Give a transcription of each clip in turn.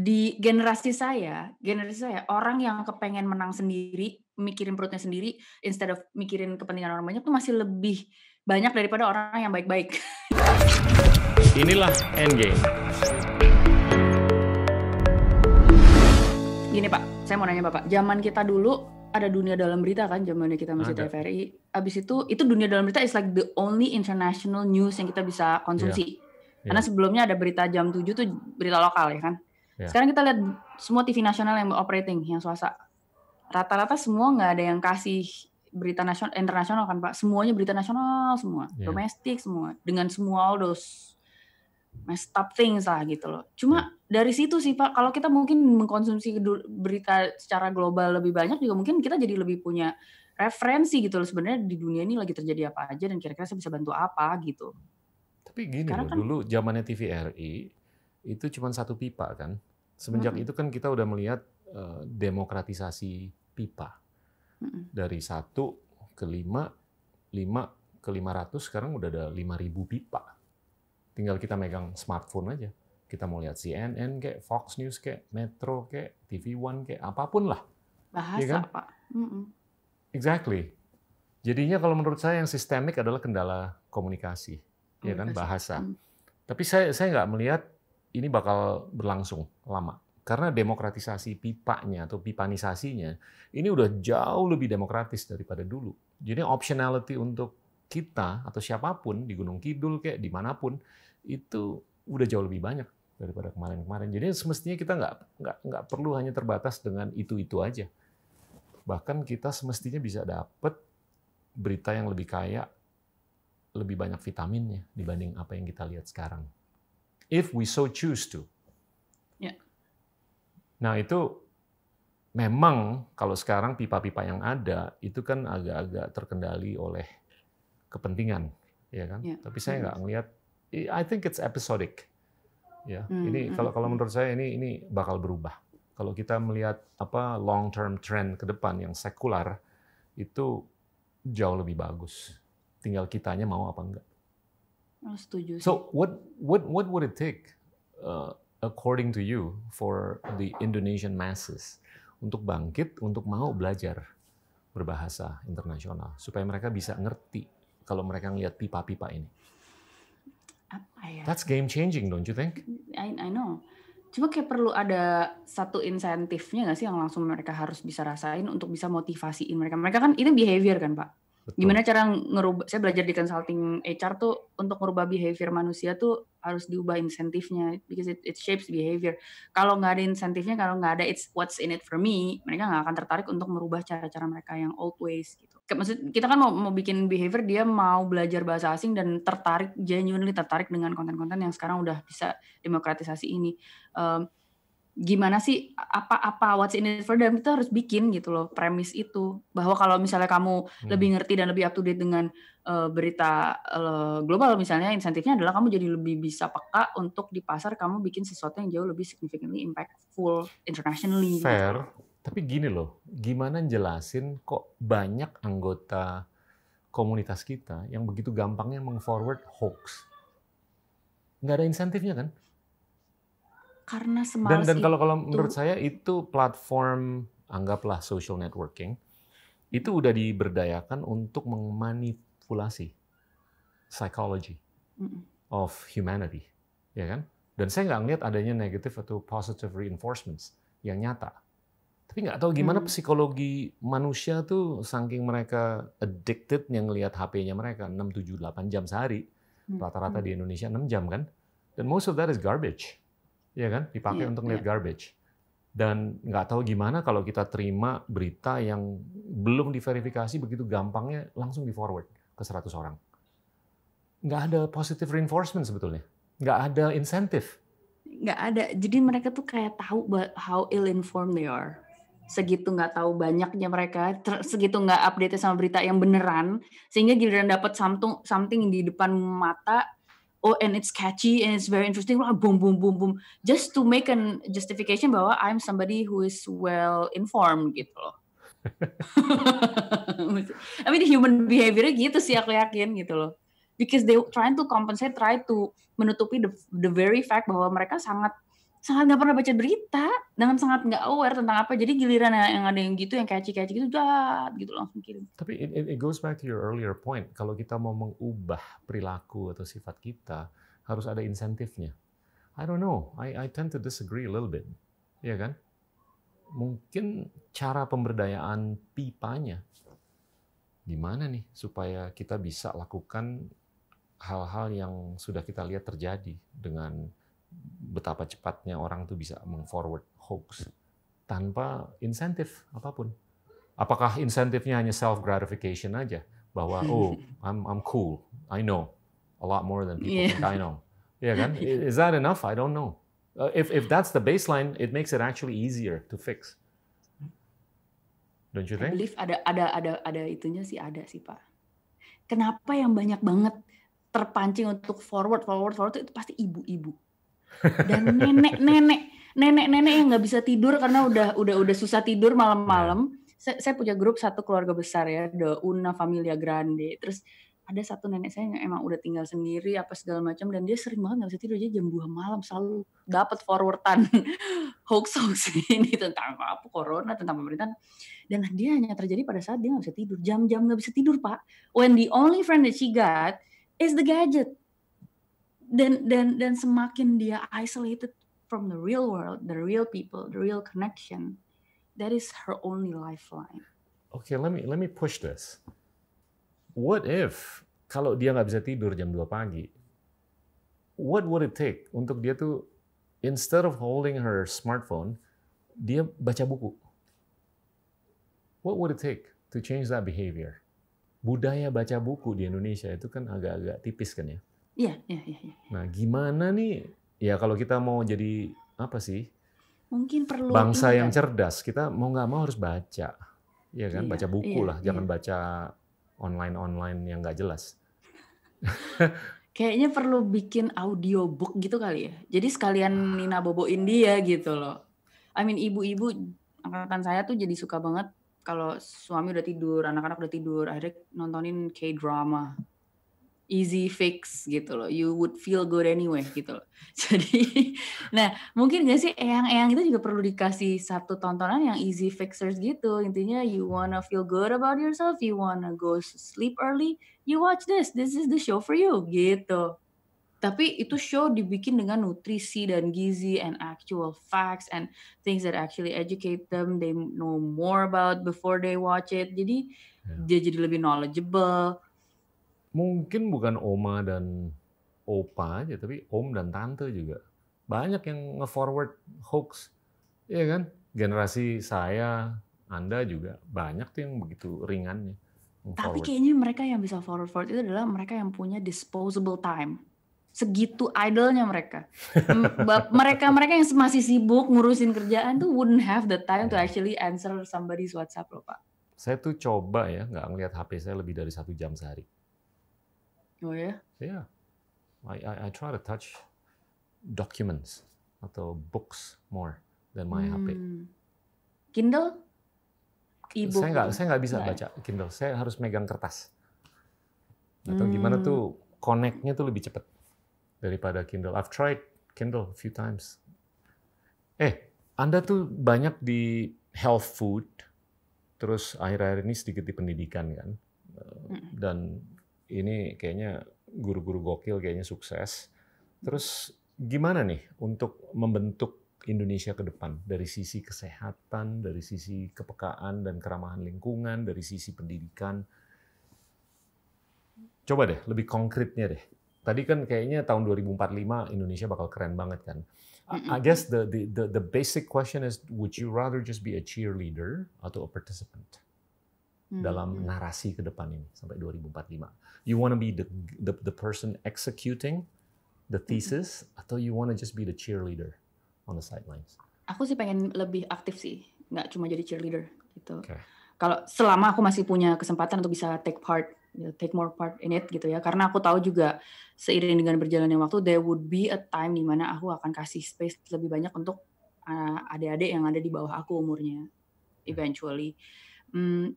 Di generasi saya orang yang kepengen menang sendiri, mikirin perutnya sendiri, instead of mikirin kepentingan orang banyak tuh masih lebih banyak daripada orang yang baik-baik. Inilah Endgame. Gini Pak, saya mau nanya Bapak, zaman kita dulu ada Dunia Dalam Berita kan, zamannya kita masih Ada. TVRI. Abis itu Dunia Dalam Berita is like the only international news yang kita bisa konsumsi. Karena Iya. sebelumnya ada berita jam 7 tuh berita lokal ya kan. Iya. Sekarang kita lihat semua TV nasional yang operating, yang swasta. Rata-rata semua nggak ada yang kasih berita nasional, internasional kan Pak. Semuanya berita nasional semua, Iya. domestik semua, dengan semua all those messed up things lah gitu loh. Cuma dari situ sih Pak, kalau kita mungkin mengkonsumsi berita secara global lebih banyak juga mungkin kita jadi lebih punya referensi gitu loh, sebenarnya di dunia ini lagi terjadi apa aja dan kira-kira saya bisa bantu apa gitu. Tapi gini Sekarang loh, kan dulu zamannya TVRI itu cuma satu pipa kan. Semenjak itu kan kita udah melihat demokratisasi pipa. Dari 1 ke 5, 5 ke 500, sekarang udah ada 5.000 pipa. Tinggal kita megang smartphone aja. Kita mau lihat CNN kayak Fox News kayak Metro kayak TV One kayak apapun lah. bahasa Iya kan? Pak. Exactly. Jadinya kalau menurut saya yang sistemik adalah kendala komunikasi, ya kan, Komunikasi. bahasa. Tapi saya nggak melihat ini bakal berlangsung lama. Karena demokratisasi pipanya atau pipanisasinya, ini udah jauh lebih demokratis daripada dulu. Jadi optionality untuk kita atau siapapun di Gunung Kidul kayak dimanapun itu udah jauh lebih banyak daripada kemarin-kemarin. Jadi semestinya kita nggak perlu hanya terbatas dengan itu aja. Bahkan kita semestinya bisa dapat berita yang lebih kaya, lebih banyak vitaminnya dibanding apa yang kita lihat sekarang. If we so choose to. Ya. Nah itu memang kalau sekarang pipa-pipa yang ada itu kan agak-agak terkendali oleh kepentingan, ya kan? Ya. Tapi saya nggak ngelihat. I think it's episodic. Ya, ini kalau menurut saya ini bakal berubah. Kalau kita melihat apa long term trend ke depan yang sekular itu jauh lebih bagus. Tinggal kitanya mau apa enggak. Setuju sih. So what would it take, according to you, for the Indonesian masses untuk bangkit, untuk mau belajar berbahasa internasional supaya mereka bisa ngerti kalau mereka ngelihat pipa-pipa ini? Apa ya? That's game changing, don't you think? I know. Cuma kayak perlu ada satu insentifnya nggak sih yang langsung mereka harus bisa rasain untuk bisa motivasiin mereka. Mereka kan ini behavior kan Pak. Betul. Gimana cara ngerubah? Saya belajar di consulting HR tuh untuk merubah behavior manusia tuh harus diubah insentifnya because it shapes behavior. Kalau nggak ada insentifnya, kalau nggak ada it's what's in it for me, mereka nggak akan tertarik untuk merubah cara-cara mereka yang old ways gitu. Maksud kita kan mau bikin behavior, dia mau belajar bahasa asing dan genuinely tertarik dengan konten-konten yang sekarang udah bisa demokratisasi ini. Gimana sih apa what's in it for them, kita harus bikin gitu loh premis itu, bahwa kalau misalnya kamu lebih ngerti dan lebih up to date dengan berita global misalnya, insentifnya adalah kamu jadi lebih bisa peka untuk di pasar kamu bikin sesuatu yang jauh lebih significantly impactful internationally. Fair, gitu. tapi gini loh, gimana jelasin kok banyak anggota komunitas kita yang begitu gampangnya meng-forward hoax? Nggak ada insentifnya kan? Karena semalas dan kalau menurut saya itu platform, anggaplah social networking, itu udah diberdayakan untuk memanipulasi psychology of humanity, ya kan? Dan saya nggak ngelihat adanya negative atau positive reinforcements yang nyata. Tapi nggak tahu gimana psikologi manusia tuh saking mereka addicted yang ngelihat HP-nya mereka 6, 7, 8 jam sehari. Rata-rata di Indonesia 6 jam kan? Dan most of that is garbage. Ya kan, dipakai untuk ngeliat garbage. Dan nggak tahu gimana kalau kita terima berita yang belum diverifikasi begitu gampangnya langsung di-forward ke 100 orang. Nggak ada positive reinforcement sebetulnya. Nggak ada insentif. Nggak ada. Jadi mereka tuh kayak tahu how ill-informed they are. Segitu nggak tahu banyaknya mereka, segitu nggak update sama berita yang beneran, sehingga giliran dapat something di depan mata, and it's catchy and it's very interesting, boom boom boom boom, just to make an justification bahwa I'm somebody who is well informed gitu loh. I mean human behavior gitu sih aku yakin gitu loh. Because they trying to compensate, try to menutupi the very fact bahwa mereka sangat sangat nggak pernah baca berita, dengan sangat nggak aware tentang apa. Jadi giliran yang ada yang gitu, yang catchy gitu, gitu langsung kirim. Tapi it goes back to your earlier point. Kalau kita mau mengubah perilaku atau sifat kita, harus ada insentifnya. I don't know. I tend to disagree a little bit. Iya kan? Mungkin cara pemberdayaan pipanya gimana nih supaya kita bisa lakukan hal-hal yang sudah kita lihat terjadi dengan betapa cepatnya orang tuh bisa meng-forward hoax tanpa insentif apapun. Apakah insentifnya hanya self gratification aja bahwa oh I'm cool, I know a lot more than people think I know. Ya kan? Is that enough? I don't know. If that's the baseline, it makes it actually easier to fix. Don't you think? I believe ada itunya sih, ada sih Pak. Kenapa yang banyak banget terpancing untuk forward itu pasti ibu-ibu dan nenek yang nggak bisa tidur karena udah susah tidur malam-malam. Saya punya grup satu keluarga besar ya, the Una Familia Grande. Terus ada satu nenek saya yang emang udah tinggal sendiri apa segala macam, dan dia sering banget nggak bisa tidur, jadi jam 2 malam selalu dapat forwardan hoax ini tentang apa, corona, tentang pemerintahan. Dan dia hanya terjadi pada saat dia nggak bisa tidur, jam-jam nggak bisa tidur Pak. When the only friend that she got is the gadget. Dan semakin dia isolated from the real world, the real people, the real connection, that is her only lifeline. Okay, let me push this. What if kalau dia nggak bisa tidur jam 2 pagi, what would it take untuk dia tuh instead of holding her smartphone, dia baca buku? What would it take to change that behavior? Budaya baca buku di Indonesia itu kan agak-agak tipis kan ya? Iya. Nah, gimana nih? Ya kalau kita mau jadi apa sih? Mungkin perlu bangsa yang cerdas, kita mau nggak mau harus baca, ya kan? Baca buku lah, jangan baca online yang nggak jelas. Kayaknya perlu bikin audiobook gitu kali ya. Jadi sekalian Nina boboin dia gitu loh. I mean ibu-ibu angkatan saya tuh jadi suka banget kalau suami udah tidur, anak-anak udah tidur, akhirnya nontonin K-drama. Easy fix gitu loh. You would feel good anyway gitu loh. Jadi, nah mungkin nggak sih eyang-eyang itu juga perlu dikasih satu tontonan yang easy fixers gitu. Intinya you wanna feel good about yourself, you wanna go sleep early, you watch this. This is the show for you gitu. Tapi itu show dibikin dengan nutrisi dan gizi and actual facts and things that actually educate them. They know more about before they watch it. Jadi dia jadi lebih knowledgeable. Mungkin bukan oma dan opa aja, tapi om dan tante juga. Banyak yang nge-forward hoax. Iya kan? Generasi saya, Anda juga banyak tuh yang begitu ringannya. Tapi kayaknya mereka yang bisa forward itu adalah mereka yang punya disposable time. Segitu idolnya mereka. Mereka yang masih sibuk ngurusin kerjaan tuh wouldn't have the time to actually answer somebody's WhatsApp loh Pak. Saya tuh coba ya nggak ngeliat HP saya lebih dari 1 jam sehari. Oh ya? Yeah. I try to touch documents atau books more than my HP. Kindle? E-book? Saya nggak bisa baca Kindle. Saya harus megang kertas. Atau gimana tuh connect-nya tuh lebih cepat daripada Kindle. I've tried Kindle a few times. Anda tuh banyak di health food, terus akhir-akhir ini sedikit di pendidikan kan. Dan ini kayaknya guru-guru gokil kayaknya sukses. Terus gimana nih untuk membentuk Indonesia ke depan dari sisi kesehatan, dari sisi kepekaan dan keramahan lingkungan, dari sisi pendidikan? Coba deh lebih konkretnya deh. Tadi kan kayaknya tahun 2045 Indonesia bakal keren banget kan. I guess the basic question is, would you rather just be a cheerleader atau a participant dalam narasi ke depan ini sampai 2045? You want to be the person executing the thesis atau you want to just be the cheerleader on the sidelines? Aku sih pengen lebih aktif sih, nggak cuma jadi cheerleader gitu. Okay. Kalau selama aku masih punya kesempatan untuk bisa take more part in it gitu ya, karena aku tahu juga seiring dengan berjalannya waktu there would be a time di mana aku akan kasih space lebih banyak untuk adik-adik yang ada di bawah aku umurnya eventually.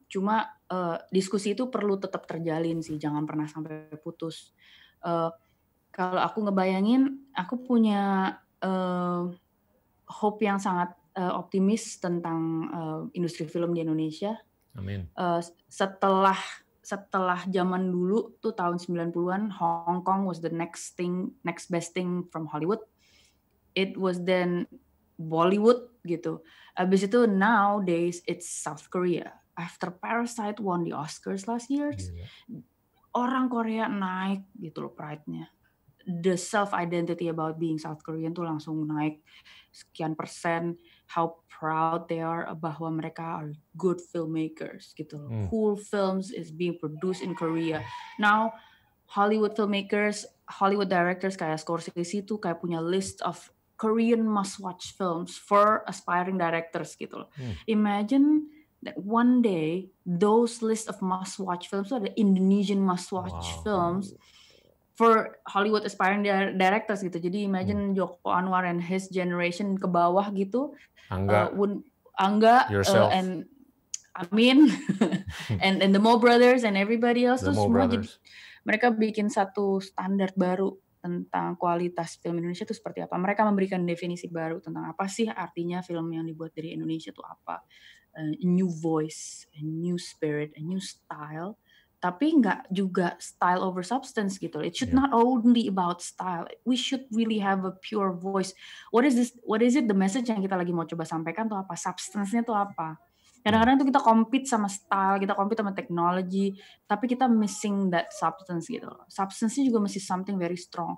Cuma diskusi itu perlu tetap terjalin sih, jangan pernah sampai putus. Kalau aku ngebayangin, aku punya hope yang sangat optimis tentang industri film di Indonesia. Amin. Setelah zaman dulu tuh tahun 90-an, Hong Kong was the next best thing from Hollywood. It was then Bollywood gitu. Abis itu nowadays it's South Korea. After Parasite won the Oscars last year, orang Korea naik gitu loh pride-nya. The self-identity about being South Korean tuh langsung naik sekian persen. How proud they are bahwa mereka are good filmmakers gitu loh. Cool films is being produced in Korea. Now Hollywood filmmakers, Hollywood directors kayak Scorsese tuh kayak punya list of Korean must-watch films for aspiring directors gitu loh. Imagine that one day those list of must-watch films tuh ada Indonesian must-watch films for Hollywood aspiring directors gitu. Jadi imagine Joko Anwar and his generation ke bawah gitu. Angga and Amin and the Mo Brothers and everybody else tuh semua jadi mereka bikin satu standar baru tentang kualitas film Indonesia itu seperti apa. Mereka memberikan definisi baru tentang apa sih artinya film yang dibuat dari Indonesia itu apa. A new voice, a new spirit, a new style. Tapi nggak juga style over substance gitu. It should not only about style. We should really have a pure voice. What is it? The message yang kita lagi mau coba sampaikan tuh apa? Substance-nya tuh apa? Kadang-kadang tuh kita compete sama style, kita compete sama teknologi, tapi kita missing that substance gitu. Substance-nya juga masih something very strong.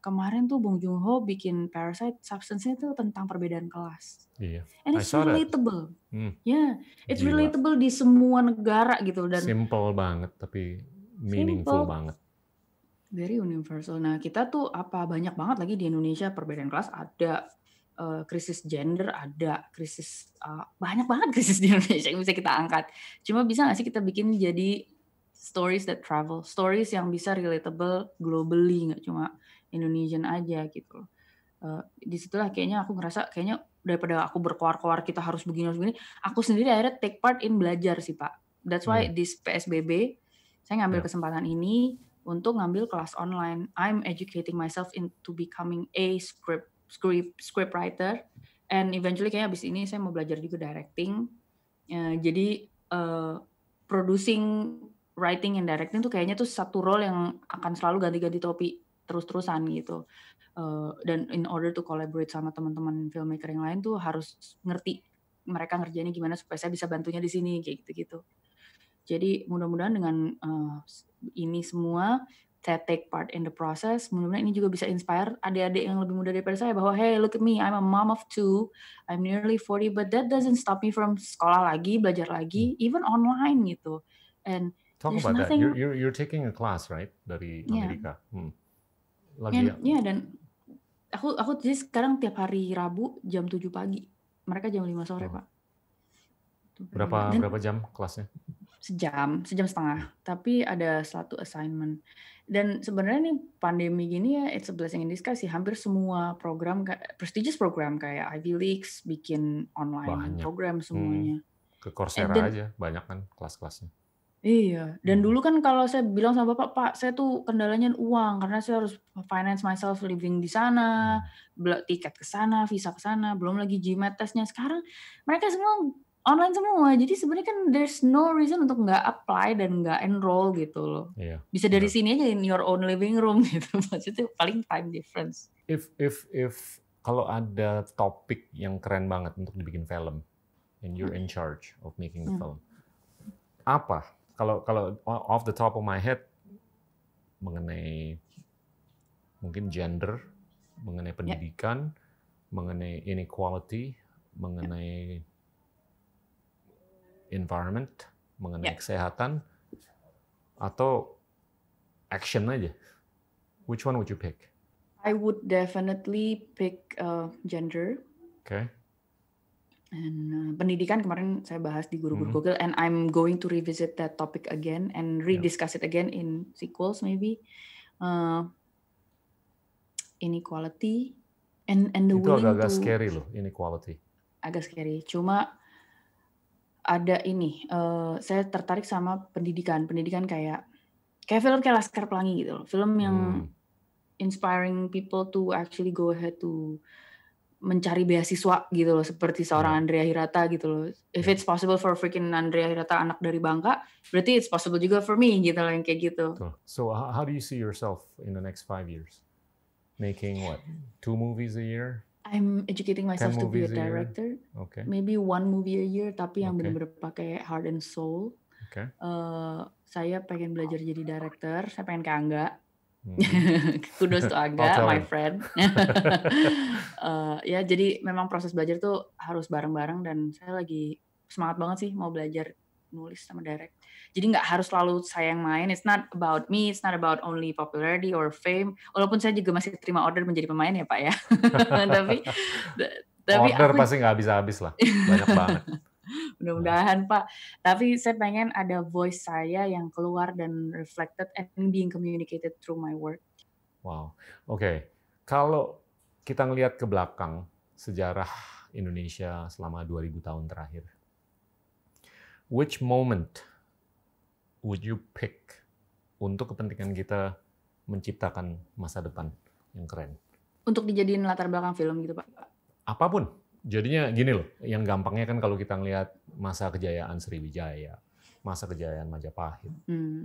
Kemarin tuh Bong Joon-ho bikin Parasite, substance-nya tuh tentang perbedaan kelas. Iya. And it's relatable. It's relatable di semua negara gitu. Dan simple banget, tapi meaningful banget. Very universal. Nah kita tuh banyak banget lagi di Indonesia perbedaan kelas ada. Krisis gender ada, banyak banget krisis di Indonesia yang bisa kita angkat. Cuma bisa nggak sih kita bikin jadi stories that travel, stories yang bisa relatable globally, nggak cuma Indonesian aja gitu. Disitulah kayaknya aku ngerasa kayaknya daripada aku berkoar-koar kita harus begini, aku sendiri akhirnya take part in belajar sih Pak. That's why this PSBB saya ngambil kesempatan ini untuk ngambil kelas online. I'm educating myself into becoming a script writer, and eventually kayaknya abis ini saya mau belajar juga directing. Jadi producing, writing, and directing tuh kayaknya tuh satu role yang akan selalu ganti-ganti topi terus-terusan gitu. Dan in order to collaborate sama teman-teman filmmaker yang lain tuh harus ngerti mereka ngerjainnya gimana supaya saya bisa bantunya di sini kayak gitu-gitu. Jadi mudah-mudahan dengan ini semua saya take part in the process. Mudah-mudahan ini juga bisa inspire adik-adik yang lebih muda daripada saya bahwa hey, look at me, I'm a mom of 2, I'm nearly 40, but that doesn't stop me from sekolah lagi, belajar lagi, even online gitu. And talk about nothing, that. You're taking a class, right, dari Amerika. Dan aku jadi sekarang tiap hari Rabu jam 7 pagi. Mereka jam 5 sore, Pak. Berapa jam kelasnya? Sejam setengah. Tapi ada satu assignment. Dan sebenarnya nih pandemi gini ya, it's a blessing in disguise sih. Hampir semua program, prestigious program kayak Ivy Leagues bikin online program semuanya. Ke Coursera aja, banyak kan kelas-kelasnya. Iya, dan dulu kan kalau saya bilang sama Bapak, Pak, saya tuh kendalanya uang karena saya harus finance myself living di sana, tiket ke sana, visa ke sana, belum lagi GMAT testnya. Sekarang mereka semua online semua, jadi sebenarnya kan there's no reason untuk nggak apply dan nggak enroll gitu loh. Iya, bisa dari sini aja in your own living room gitu, maksudnya paling time difference. If kalau ada topik yang keren banget untuk dibikin film, and you're in charge of making the film, apa? Kalau off the top of my head mengenai mungkin gender, mengenai pendidikan, mengenai inequality, mengenai environment, mengenai kesehatan, atau action aja. Which one would you pick? I would definitely pick gender. Okay. And pendidikan kemarin saya bahas di Guru-Guru Google, and I'm going to revisit that topic again and rediscuss it again in sequels maybe. Inequality and the itu willing agak to. Scary loh, inequality. Agak scary. Cuma ada ini, saya tertarik sama pendidikan kayak film kayak Laskar Pelangi gitu loh. Film yang inspiring people to actually go ahead to mencari beasiswa gitu loh, seperti seorang Andrea Hirata gitu loh. If it's possible for freaking Andrea Hirata, anak dari Bangka, berarti it's possible juga for me gitu loh, yang kayak gitu. So how do you see yourself in the next 5 years? Making what? 2 movies a year? I'm educating myself to be a director. Okay. Maybe 1 movie a year, tapi yang benar-benar pakai heart and soul. Okay. Saya pengen belajar jadi director. Saya pengen ke Angga. Kudos to Angga, my friend. Ya, jadi memang proses belajar tuh harus bareng-bareng, dan saya lagi semangat banget sih mau belajar nulis sama direct. Jadi nggak harus selalu saya yang main. It's not about me. It's not about only popularity or fame. Walaupun saya juga masih terima order menjadi pemain ya Pak ya. tapi order pasti nggak habis-habis lah. Banyak banget. Mudah-mudahan Pak. Tapi saya pengen ada voice saya yang keluar dan reflected and being communicated through my work. Wow. Oke. Kalau kita ngelihat ke belakang sejarah Indonesia selama 2000 tahun terakhir, which moment would you pick untuk kepentingan kita menciptakan masa depan yang keren? Untuk dijadiin latar belakang film gitu Pak? Apapun. Jadinya gini loh, yang gampangnya kan kalau kita ngelihat masa kejayaan Sriwijaya, masa kejayaan Majapahit,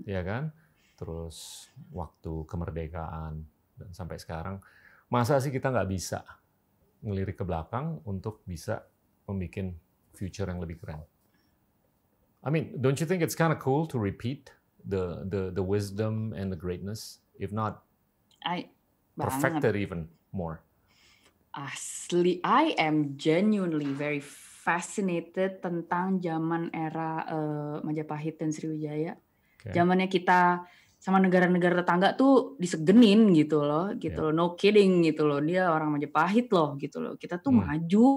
ya kan? Terus waktu kemerdekaan, dan sampai sekarang, masa sih kita nggak bisa ngelirik ke belakang untuk bisa membuat future yang lebih keren? I mean, don't you think it's kind of cool to repeat the wisdom and the greatness, if not perfect it even more? Asli, I am genuinely very fascinated tentang zaman era Majapahit dan Sriwijaya. Zamannya kita sama negara-negara tetangga tuh disegenin gitu loh, no kidding gitu loh. Dia orang Majapahit loh gitu loh. Kita tuh maju,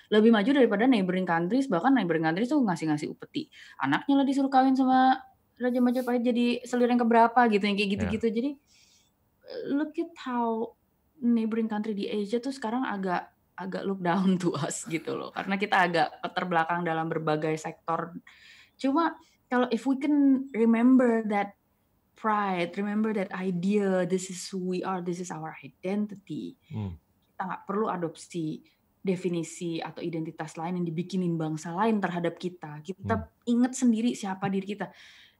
lebih maju daripada neighboring countries. Bahkan neighboring countries tuh ngasih upeti. Anaknya lah disuruh kawin sama Raja Majapahit jadi selir yang keberapa gitu, yang kayak gitu-gitu. Jadi look at how neighboring country di Asia tuh sekarang agak look down to us gitu loh, karena kita agak terbelakang dalam berbagai sektor. Cuma kalau if we can remember that pride, remember that idea, this is who we are, this is our identity, kita nggak perlu adopsi definisi atau identitas lain yang dibikinin bangsa lain terhadap kita. Kita ingat sendiri siapa diri kita.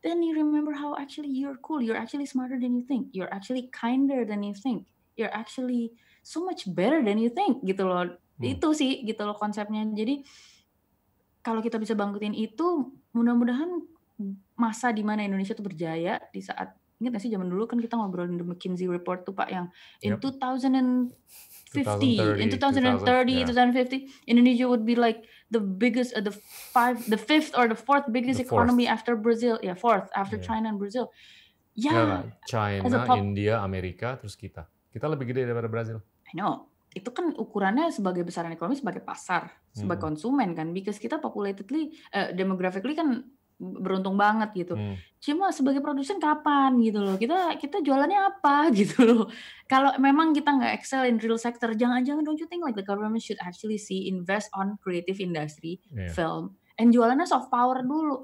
Then you remember how actually you're cool, you're actually smarter than you think, you're actually kinder than you think, you're actually so much better than you think gitu loh. Itu sih gitu loh konsepnya. Jadi kalau kita bisa bangkitin itu, mudah-mudahan masa di mana Indonesia tuh berjaya di saat, ingat nggak sih zaman dulu kan kita ngobrolin the McKinsey report tuh Pak, yang in 2050, in 2030, 2050, Indonesia would be like the biggest, the fifth or the fourth biggest economy after Brazil, fourth after China and Brazil. China, India, Amerika, terus kita lebih gede daripada Brazil. I know. Itu kan ukurannya sebagai besaran ekonomi, sebagai pasar, sebagai konsumen kan, because kita populatedly, demographically kan beruntung banget gitu. Cuma sebagai produsen kapan gitu loh, kita jualannya apa gitu loh. Kalau memang kita nggak excel in real sector, jangan-jangan don't you think like the government should actually invest on creative industry, film, and jualannya soft power dulu.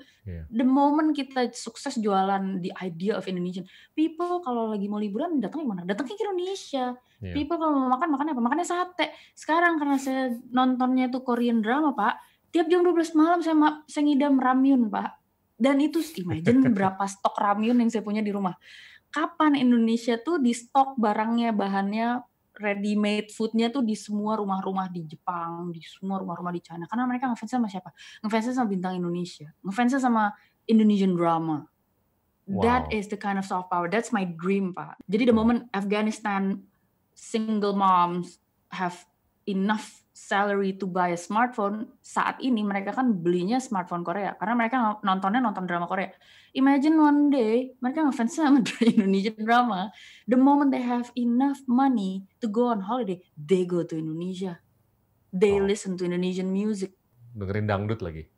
The moment kita sukses jualan the idea of Indonesian, people kalau lagi mau liburan datang kemana? Datang ke Indonesia. People kalau mau makan apa? Makannya sate. Sekarang karena saya nontonnya itu Korean drama Pak, tiap jam 12 malam saya ngidam ramyun Pak. Dan itu imagine berapa stok ramyun yang saya punya di rumah. Kapan Indonesia tuh di stok barangnya, bahannya, ready made foodnya tuh di semua rumah-rumah di Jepang, di semua rumah-rumah di China. Karena mereka ngefans sama siapa? Ngefans sama bintang Indonesia. Ngefans sama Indonesian drama. Wow. That is the kind of soft power. That's my dream, Pak. Jadi the moment Afghanistan single moms have enough salary to buy a smartphone, saat ini mereka kan belinya smartphone Korea karena mereka nonton drama Korea. Imagine one day mereka ngefans sama Indonesian drama. The moment they have enough money to go on holiday, they go to Indonesia. They listen to Indonesian music. Dengerin dangdut lagi.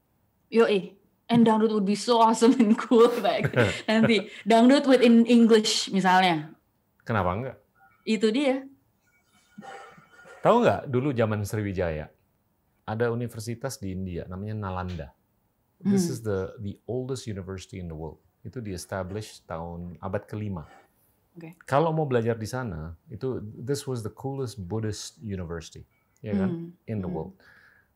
And dangdut would be so awesome and cool like nanti dangdut with in English misalnya. Kenapa enggak? Itu dia. Tahu nggak dulu zaman Sriwijaya ada universitas di India namanya Nalanda. This is the oldest university in the world. Itu di-establish tahun abad ke-5. Okay. Kalau mau belajar di sana, this was the coolest Buddhist university. ya kan? In the world.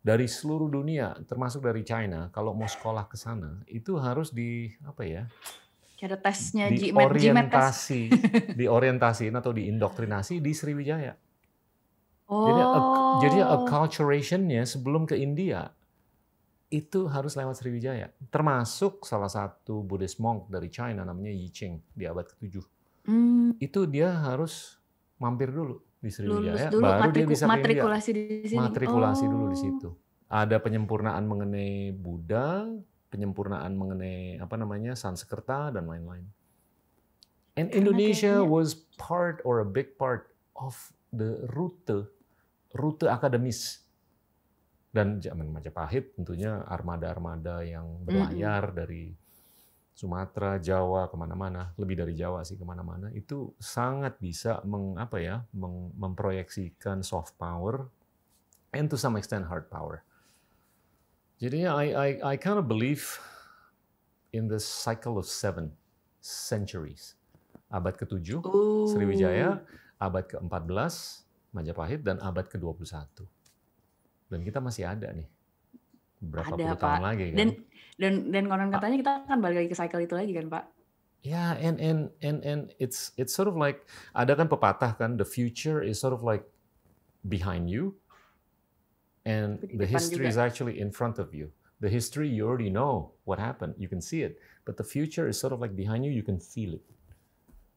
Dari seluruh dunia, termasuk dari China, kalau mau sekolah ke sana, itu harus Ada tesnya GMAT test. diorientasiin atau diindoktrinasi di Sriwijaya. Oh. Jadi acculturation-nya sebelum ke India itu harus lewat Sriwijaya. Termasuk salah satu Buddhist monk dari China namanya Yi Ching di abad ke-7. Itu dia harus mampir dulu di Sriwijaya, dulu, baru dia bisa ke India. Matrikulasi di sini. Matrikulasi dulu di situ. Ada penyempurnaan mengenai Buddha, penyempurnaan mengenai Sanskerta dan lain-lain. And Indonesia was part or a big part of the rute akademis. Dan zaman Majapahit tentunya armada-armada yang berlayar dari Sumatera, Jawa, kemana-mana, lebih dari Jawa sih kemana-mana, itu sangat bisa memproyeksikan soft power and to some extent hard power. Jadi I kind of believe in the cycle of 7 centuries. Abad ke-7 Sriwijaya, abad ke-14 Majapahit, dan abad ke-21. Dan kita masih ada nih berapa puluh tahun lagi kan. Dan konon katanya kita akan balik lagi ke cycle itu lagi kan, Pak? Yeah, and it's sort of like, ada kan pepatah kan, the future is sort of like behind you and the history is actually in front of you. The history you already know what happened, you can see it, but the future is sort of like behind you can feel it.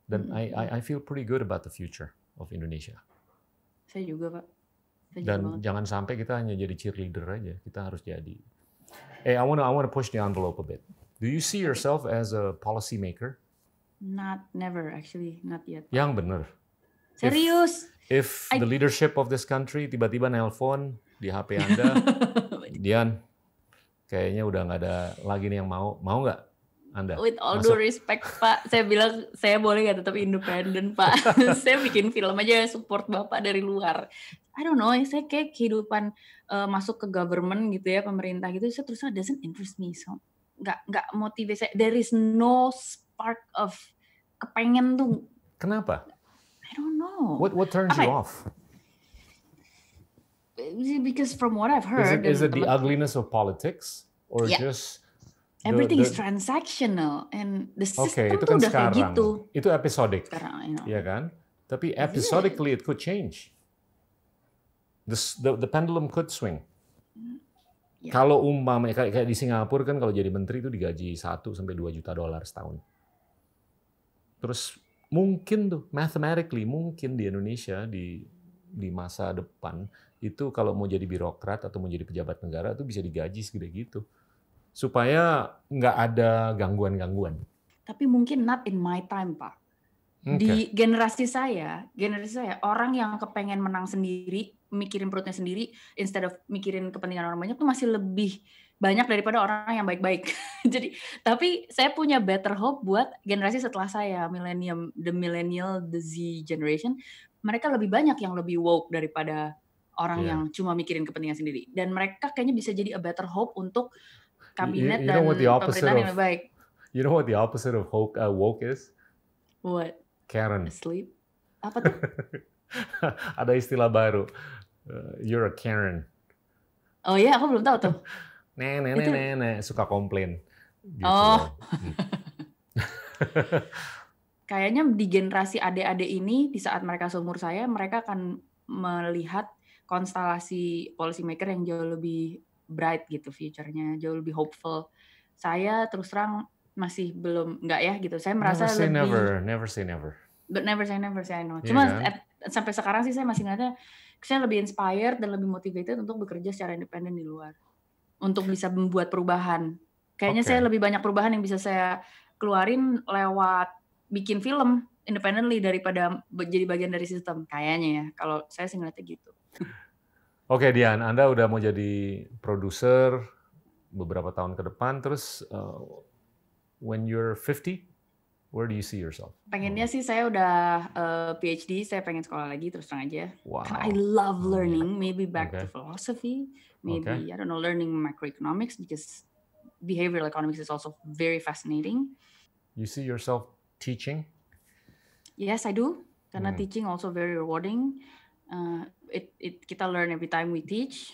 Dan I feel pretty good about the future of Indonesia. Saya juga, Pak. Dan jangan sampai kita hanya jadi cheerleader aja, kita harus jadi. Hey, I want to push the envelope a bit. Do you see yourself as a policy maker? Never actually, not yet. Yang bener. Serius. If the leadership of this country tiba-tiba nelpon di HP Anda, Dian, kayaknya udah nggak ada lagi nih yang mau nggak Anda? With all due respect, Pak, saya bilang saya boleh nggak tetap independen, Pak. Saya bikin film aja support Bapak dari luar. I don't know, saya kayak kehidupan masuk ke government gitu ya, pemerintah gitu, saya terus doesn't interest me, so nggak motivasi saya. There is no spark of kepengen tuh. Kenapa? I don't know. What turns you off? Because from what I've heard, is it the ugliness of politics or just everything is transactional and the system itu tuh kan udah sekarang, kayak gitu. Itu episodic, sekarang, ya kan? Tapi episodically it could change. The pendulum could swing. Yeah. Kalau umpamanya kayak di Singapura kan, kalau jadi menteri itu digaji 1 sampai 2 juta dolar setahun. Terus mungkin tuh mathematically mungkin di Indonesia di masa depan itu kalau mau jadi birokrat atau mau jadi pejabat negara itu bisa digaji segede gitu. Supaya nggak ada gangguan-gangguan. Tapi mungkin not in my time, Pak. Di generasi saya orang yang kepengen menang sendiri, mikirin perutnya sendiri, instead of mikirin kepentingan orang banyak tuh masih lebih banyak daripada orang yang baik-baik. Jadi, tapi saya punya better hope buat generasi setelah saya, the millennial, the Z generation, mereka lebih banyak yang lebih woke daripada orang yang cuma mikirin kepentingan sendiri. Dan mereka kayaknya bisa jadi a better hope untuk kabinet dan pemerintahan yang lebih baik. You know what the opposite of woke is? What? Karen. Asleep? Apa tuh? Ada istilah baru. You're a Karen. Oh iya, aku belum tahu tuh. Nenek suka komplain. Gitu. Oh. Kayaknya di generasi adik-adik ini, di saat mereka seumur saya, mereka akan melihat konstelasi policy maker yang jauh lebih bright gitu future-nya, jauh lebih hopeful. Saya terus terang masih belum, enggak ya gitu. Saya merasa never say never. But never say never, I know. Cuma sampai sekarang sih saya masih ngeliatnya, saya lebih inspired dan lebih motivated untuk bekerja secara independen di luar. Untuk bisa membuat perubahan. Kayaknya saya lebih banyak perubahan yang bisa saya keluarin lewat bikin film independently daripada jadi bagian dari sistem. Kayaknya ya, kalau saya sih ngeliatnya gitu. Oke, Dian, Anda udah mau jadi produser beberapa tahun ke depan, terus when you're 50, where do you see yourself? Pengennya sih saya udah PhD, saya pengen sekolah lagi terus terang aja. Wow. I love learning, maybe back to philosophy, maybe I don't know, learning macroeconomics because behavioral economics is also very fascinating. You see yourself teaching? Yes, I do. Karena teaching also very rewarding. kita learn every time we teach.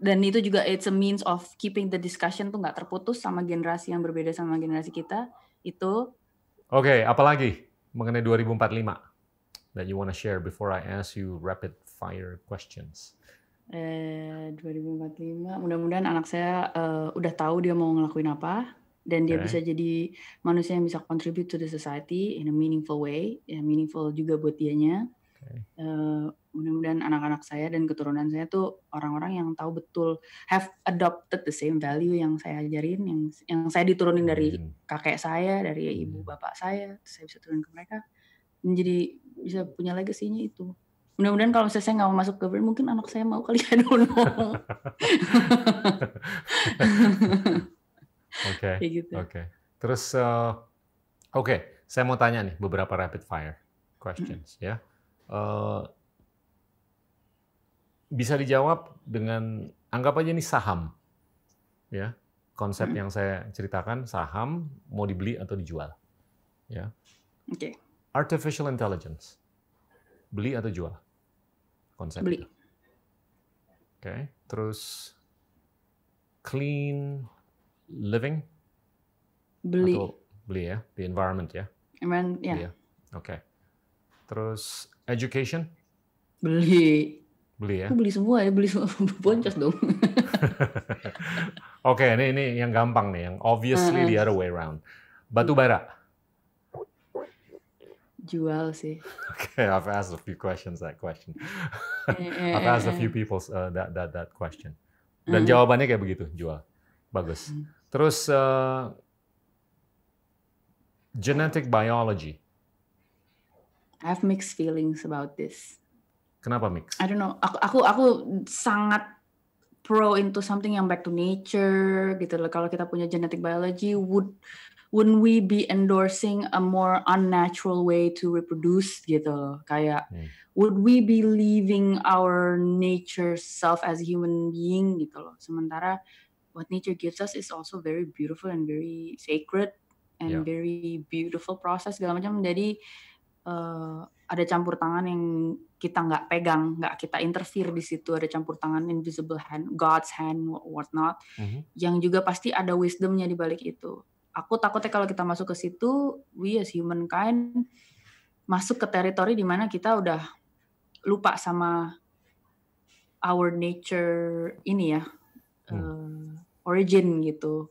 Dan itu juga it's a means of keeping the discussion tuh nggak terputus sama generasi yang berbeda sama generasi kita. Itu. Oke, apalagi mengenai 2045 that you want to share before I ask you rapid fire questions? 2045, mudah-mudahan anak saya udah tahu dia mau ngelakuin apa, dan dia bisa jadi manusia yang bisa contribute to the society in a meaningful way, ya meaningful juga buat dianya. Mudah-mudahan anak-anak saya dan keturunan saya tuh orang-orang yang tahu betul, have adopted the same value yang saya ajarin, yang saya diturunin dari kakek saya, dari ibu bapak saya, saya bisa turunin ke mereka, menjadi bisa punya legacy-nya itu. Mudah-mudahan kalau misalnya saya nggak mau masuk government, mungkin anak saya mau kali, I don't know. Oke, oke. Terus, oke, saya mau tanya nih beberapa rapid fire questions ya. Bisa dijawab dengan, anggap aja nih saham, ya. Konsep yang saya ceritakan, saham mau dibeli atau dijual, ya. Oke. Artificial intelligence, beli atau jual? Konsep beli. Itu. Oke, terus clean living? Beli. Atau beli ya, the environment ya? Environment, ya. Yeah. Oke. Terus education? Beli. Beli ya? Beli semua ya, beli semua, boncos dong. Oke, ini yang gampang nih, yang obviously the other way around. Batu bara? Jual sih. Okay, I've asked a few questions that question. I've asked a few people that question. Dan jawabannya kayak begitu, jual. Bagus. Terus genetic biology. I have mixed feelings about this. Kenapa mix? I don't know. Aku sangat pro into something yang back to nature gitu loh. Kalau kita punya genetic biology, wouldn't we be endorsing a more unnatural way to reproduce gitu loh. Kayak would we be leaving our nature self as a human being gitu loh. Sementara what nature gives us is also very beautiful and very sacred and very beautiful process segala macam. Jadi ada campur tangan yang kita nggak pegang, nggak kita interfere di situ. Ada campur tangan, invisible hand, God's hand, whatnot, yang juga pasti ada wisdomnya di balik itu. Aku takutnya kalau kita masuk ke situ, we as humankind masuk ke teritori di mana kita udah lupa sama our nature ini ya, origin gitu.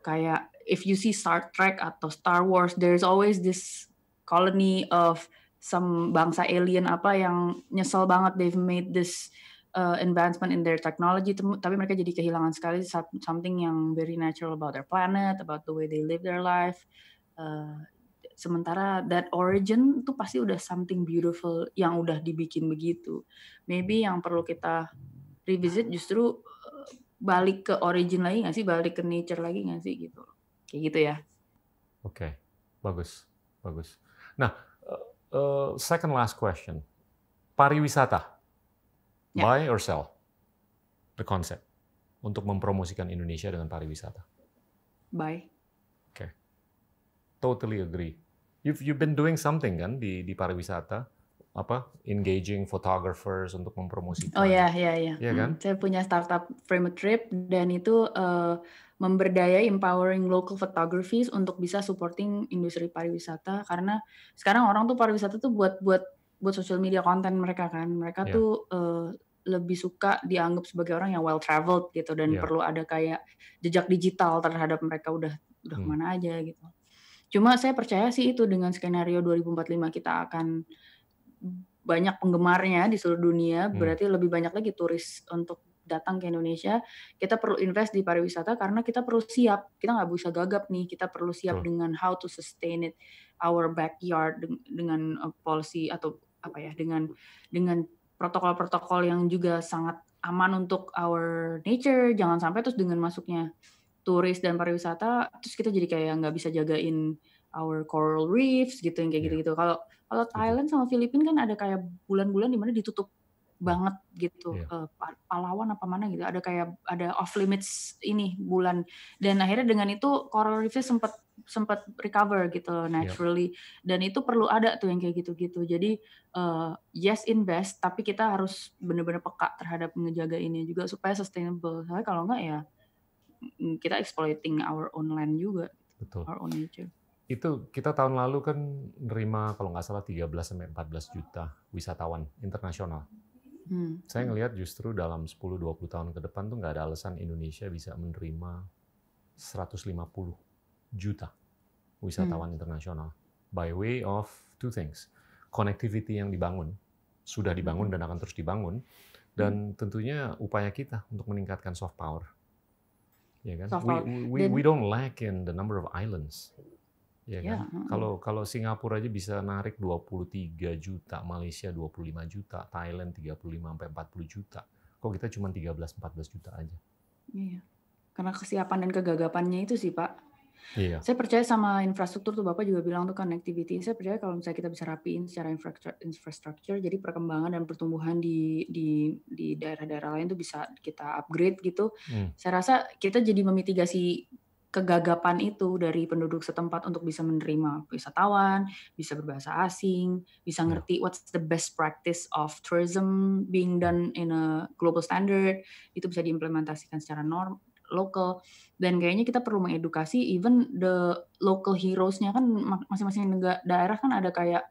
Kayak if you see Star Trek atau Star Wars, there's always this colony of some bangsa alien apa yang nyesel banget they've made this advancement in their technology, tapi mereka jadi kehilangan sekali something yang very natural about their planet, about the way they live their life. Sementara that origin itu pasti udah something beautiful yang udah dibikin begitu. Maybe yang perlu kita revisit justru balik ke origin lagi nggak sih, balik ke nature lagi nggak sih gitu, kayak gitu ya. Oke, bagus. Nah, second last question, pariwisata. Buy or sell the concept untuk mempromosikan Indonesia dengan pariwisata? Buy. Okay. Totally agree. You've been doing something kan di pariwisata, engaging photographers untuk mempromosikan. Oh ya. Iya kan? Saya punya startup Frame a Trip dan itu memberdayai empowering local photographies untuk bisa supporting industri pariwisata, karena sekarang orang tuh pariwisata tuh buat social media konten mereka kan. Mereka tuh lebih suka dianggap sebagai orang yang well traveled gitu, dan perlu ada kayak jejak digital terhadap mereka udah kemana aja gitu. Cuma saya percaya sih itu dengan skenario 2045 kita akan banyak penggemarnya di seluruh dunia, berarti lebih banyak lagi turis untuk datang ke Indonesia. Kita perlu invest di pariwisata karena kita perlu siap. Kita nggak bisa gagap nih. Kita perlu siap dengan how to sustain it, our backyard, dengan policy atau dengan protokol-protokol yang juga sangat aman untuk our nature. Jangan sampai terus dengan masuknya turis dan pariwisata, terus kita jadi kayak nggak bisa jagain our coral reefs gitu, yang kayak gitu-gitu. Kalau Thailand sama Filipina kan ada kayak bulan-bulan di mana ditutup banget gitu, Palawan apa mana gitu, ada off limits ini bulan, dan akhirnya dengan itu coral reefnya sempat sempat recover gitu loh, naturally. Dan itu perlu ada tuh yang kayak gitu-gitu. Jadi yes invest, tapi kita harus benar-benar peka terhadap menjaga ini juga supaya sustainable. Soalnya kalau enggak ya kita exploiting our own land juga. Betul. Our own nature. Itu kita tahun lalu kan nerima kalau nggak salah 13-14 juta wisatawan internasional. Saya ngelihat justru dalam 10-20 tahun ke depan tuh nggak ada alasan Indonesia bisa menerima 150 juta wisatawan internasional. By way of two things. Connectivity yang dibangun, sudah dibangun dan akan terus dibangun, dan tentunya upaya kita untuk meningkatkan soft power. Ya kan? We don't lack in the number of islands. Ya kan? Kalau Singapura aja bisa narik 23 juta, Malaysia 25 juta, Thailand 35 sampai 40 juta. Kok kita cuma 13-14 juta aja? Iya. Karena kesiapan dan kegagapannya itu sih, Pak. Iya. Saya percaya sama infrastruktur tuh, Bapak juga bilang tuh connectivity. Saya percaya kalau misalnya kita bisa rapiin secara infrastruktur, jadi perkembangan dan pertumbuhan di daerah-daerah lain tuh bisa kita upgrade gitu. Saya rasa kita jadi memitigasi kegagapan itu dari penduduk setempat untuk bisa menerima wisatawan, bisa berbahasa asing, bisa ngerti what's the best practice of tourism being done in a global standard, itu bisa diimplementasikan secara lokal. Dan kayaknya kita perlu mengedukasi even the local heroes-nya kan, masing-masing daerah kan ada kayak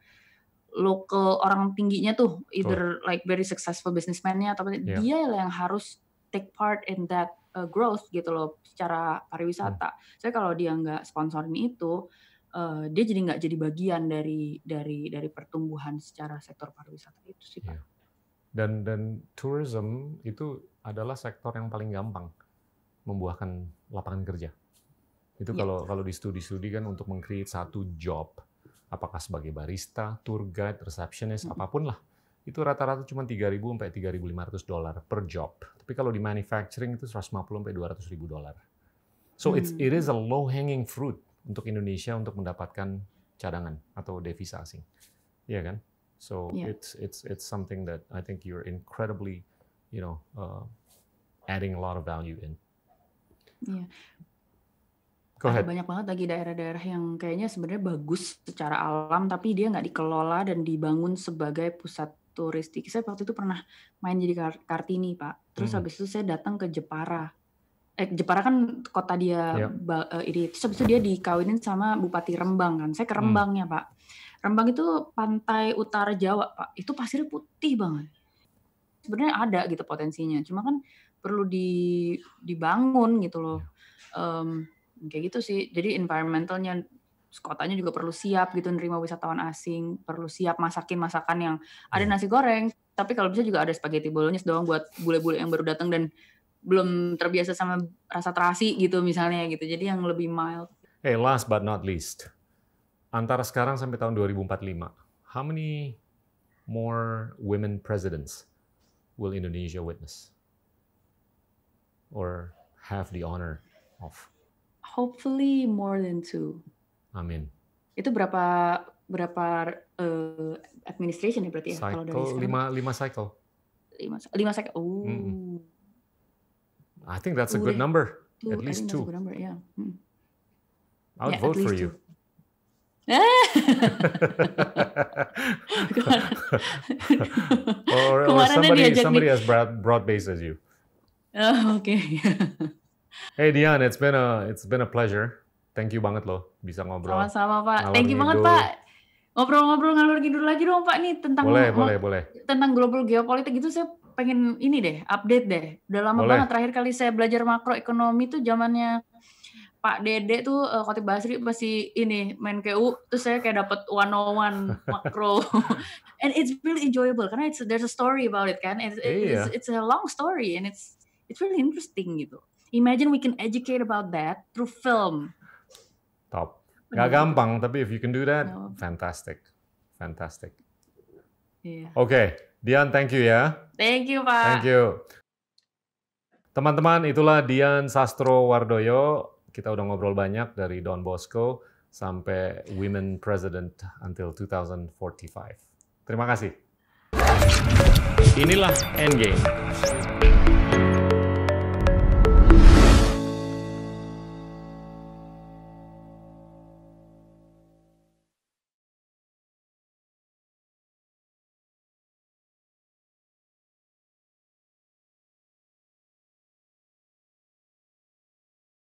local orang tingginya tuh, either like very successful businessman-nya atau dia yang harus take part in that growth gitu loh secara pariwisata. Saya kalau dia nggak sponsorin itu, dia jadi nggak jadi bagian dari pertumbuhan secara sektor pariwisata itu sih, Pak. Dan tourism itu adalah sektor yang paling gampang membuahkan lapangan kerja. Itu kalau di studi-studi kan untuk meng-create satu job, apakah sebagai barista, tour guide, receptionist, apapun lah. Itu rata-rata cuma $3.000 sampai $3.500 per job. Tapi kalau di manufacturing itu $150 sampai $200.000. So it is a low hanging fruit untuk Indonesia untuk mendapatkan cadangan atau devisa asing. Iya kan? So it's something that I think you're incredibly, adding a lot of value in. Iya. Go ahead. Ada banyak banget lagi daerah-daerah yang kayaknya sebenarnya bagus secara alam, tapi dia nggak dikelola dan dibangun sebagai pusat turistik. Saya waktu itu pernah main jadi Kartini, Pak. Terus habis itu saya datang ke Jepara. Jepara kan kota dia ini. Terus habis itu dia dikawinin sama Bupati Rembang kan. Saya ke Rembangnya, Pak. Rembang itu pantai utara Jawa, Pak. Itu pasirnya putih banget. Sebenarnya ada gitu potensinya. Cuma kan perlu dibangun gitu loh. Kayak gitu sih. Jadi environmentalnya, kotanya juga perlu siap gitu nerima wisatawan asing, perlu siap masakin masakan yang ada nasi goreng, tapi kalau bisa juga ada spaghetti bolognese doang buat bule-bule yang baru datang dan belum terbiasa sama rasa terasi gitu misalnya gitu. Jadi yang lebih mild. Hey, last but not least. Antara sekarang sampai tahun 2045, how many more women presidents will Indonesia witness? Or have the honor of? Hopefully more than 2. Amin. Itu berapa administration ya berarti ya? Cycle, kalau dari sekarang? 5 cycle. 5 cycle. Oh. I think that's a good number. At least 2. That's a good number, yeah. I would vote for you. or somebody as broad-based as you. Oh, okay. Hey Dian, it's been a pleasure. Thank you banget loh bisa ngobrol. Sama-sama, Pak. Thank you banget, Pak. Ngobrol-ngobrol ngalur ngidul lagi dong, Pak, nih tentang boleh. Tentang global geopolitik gitu. Saya pengen ini deh, update deh. Udah lama banget terakhir kali saya belajar makroekonomi tuh zamannya Pak Dede tuh, Khotib Basri masih ini main KU, terus saya kayak dapat 101 makro. And it's really enjoyable karena there's a story about it kan. It's a long story and it's really interesting gitu. Imagine we can educate about that through film. Top. Gak gampang, tapi if you can do that, fantastic. Yeah. Oke, Dian, thank you ya. Thank you, Pak. Thank you. Teman-teman, itulah Dian Sastrowardoyo. Kita udah ngobrol banyak dari Don Bosco sampai Women President until 2045. Terima kasih. Inilah Endgame.